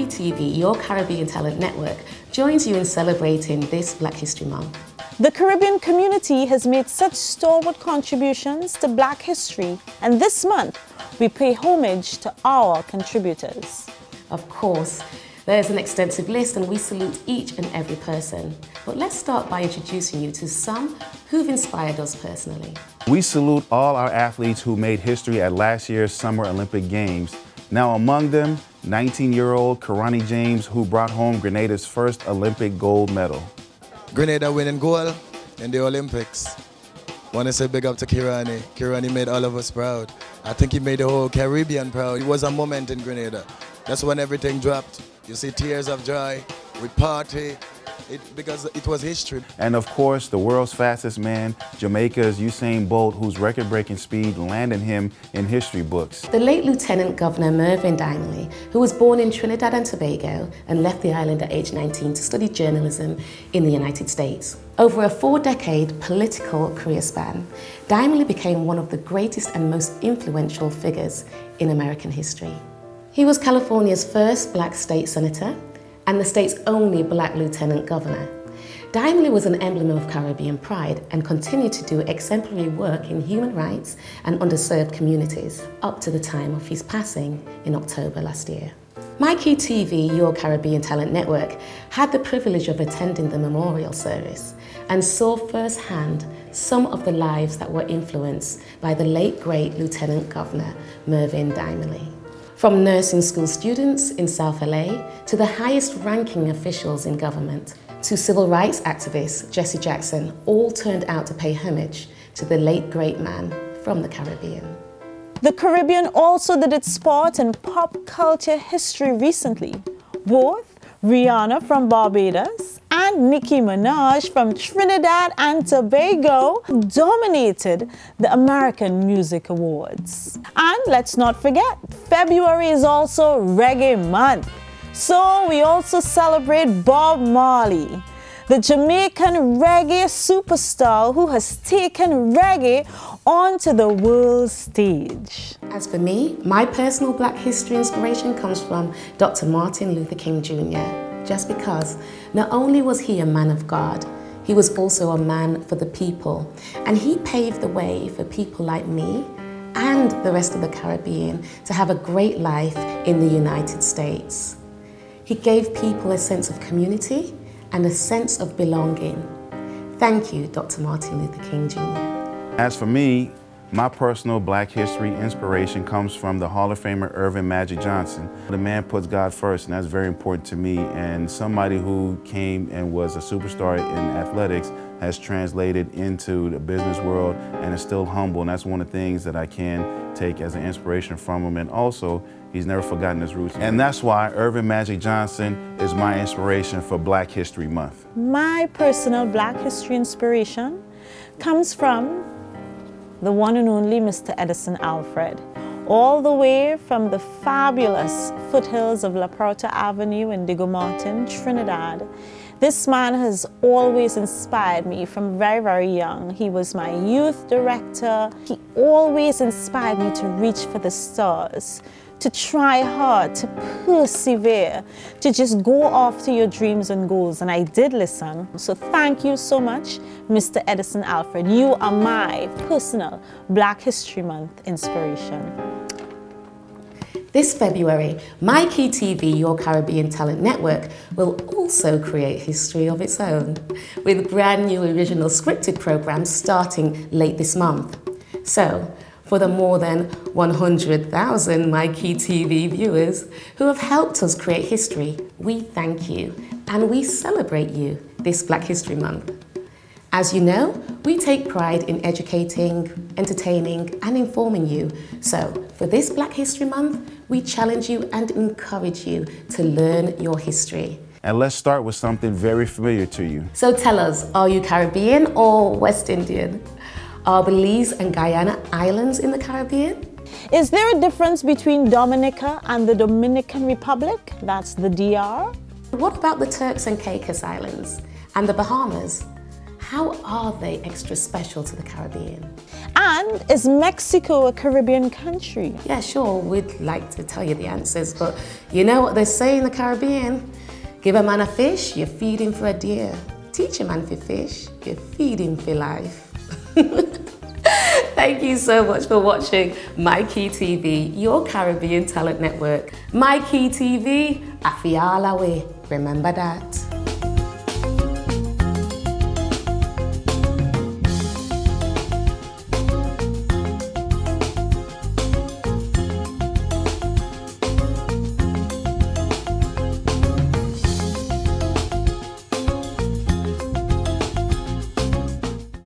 myKEEtv, your Caribbean talent network, joins you in celebrating this Black History Month. The Caribbean community has made such stalwart contributions to Black history, and this month we pay homage to our contributors. Of course, there's an extensive list and we salute each and every person. But let's start by introducing you to some who've inspired us personally. We salute all our athletes who made history at last year's Summer Olympic Games. Now among them, 19-year-old Karani James, who brought home Grenada's first Olympic gold medal. Grenada winning gold in the Olympics. Want to say big up to Karani. Karani made all of us proud. I think he made the whole Caribbean proud. It was a moment in Grenada. That's when everything dropped. You see tears of joy, we party, because it was history. And of course, the world's fastest man, Jamaica's Usain Bolt, whose record-breaking speed landed him in history books. The late Lieutenant Governor Mervyn Dingley, who was born in Trinidad and Tobago and left the island at age 19 to study journalism in the United States. Over a 4-decade political career span, Dingley became one of the greatest and most influential figures in American history. He was California's first Black state senator and the state's only Black lieutenant governor. Dingley was an emblem of Caribbean pride and continued to do exemplary work in human rights and underserved communities up to the time of his passing in October last year. myKEEtv, your Caribbean talent network, had the privilege of attending the memorial service and saw firsthand some of the lives that were influenced by the late great Lieutenant Governor Mervyn Dingley. From nursing school students in South LA to the highest ranking officials in government, to civil rights activist Jesse Jackson, all turned out to pay homage to the late great man from the Caribbean. The Caribbean also did its part in pop culture history recently. Both Rihanna from Barbados and Nicki Minaj from Trinidad and Tobago dominated the American Music Awards. And let's not forget, February is also Reggae Month. So we also celebrate Bob Marley, the Jamaican reggae superstar who has taken reggae onto the world stage. As for me, my personal Black history inspiration comes from Dr. Martin Luther King Jr., just because not only was he a man of God, he was also a man for the people, and he paved the way for people like me and the rest of the Caribbean to have a great life in the United States. He gave people a sense of community and a sense of belonging. Thank you, Dr. Martin Luther King Jr. As for me, my personal Black history inspiration comes from the Hall of Famer Irvin Magic Johnson. The man puts God first, and that's very important to me. And somebody who came and was a superstar in athletics has translated into the business world and is still humble. And that's one of the things that I can take as an inspiration from him. And also, he's never forgotten his roots. And that's why Irvin Magic Johnson is my inspiration for Black History Month. My personal Black history inspiration comes from the one and only Mr. Edison Alfred, all the way from the fabulous foothills of La Porta Avenue in Diego Martin, Trinidad. This man has always inspired me from very, very young. He was my youth director. He always inspired me to reach for the stars, to try hard, to persevere, to just go after your dreams and goals. And I did listen. So thank you so much, Mr. Edison Alfred. You are my personal Black History Month inspiration. This February, myKEEtv, your Caribbean talent network, will also create history of its own, with brand new original scripted programs starting late this month. So, for the more than 100,000 myKEEtv viewers who have helped us create history, we thank you and we celebrate you this Black History Month. As you know, we take pride in educating, entertaining and informing you. So for this Black History Month, we challenge you and encourage you to learn your history. And let's start with something very familiar to you. So tell us, are you Caribbean or West Indian? Are Belize and Guyana islands in the Caribbean? Is there a difference between Dominica and the Dominican Republic? That's the DR. What about the Turks and Caicos Islands and the Bahamas? How are they extra special to the Caribbean? And And is Mexico a Caribbean country? Yeah, sure, we'd like to tell you the answers, but you know what they say in the Caribbean? Give a man a fish, you feed him for a deer. Teach a man for fish, you feed him for life. Thank you so much for watching myKEEtv, your Caribbean talent network. myKEEtv, afiala way. Remember that.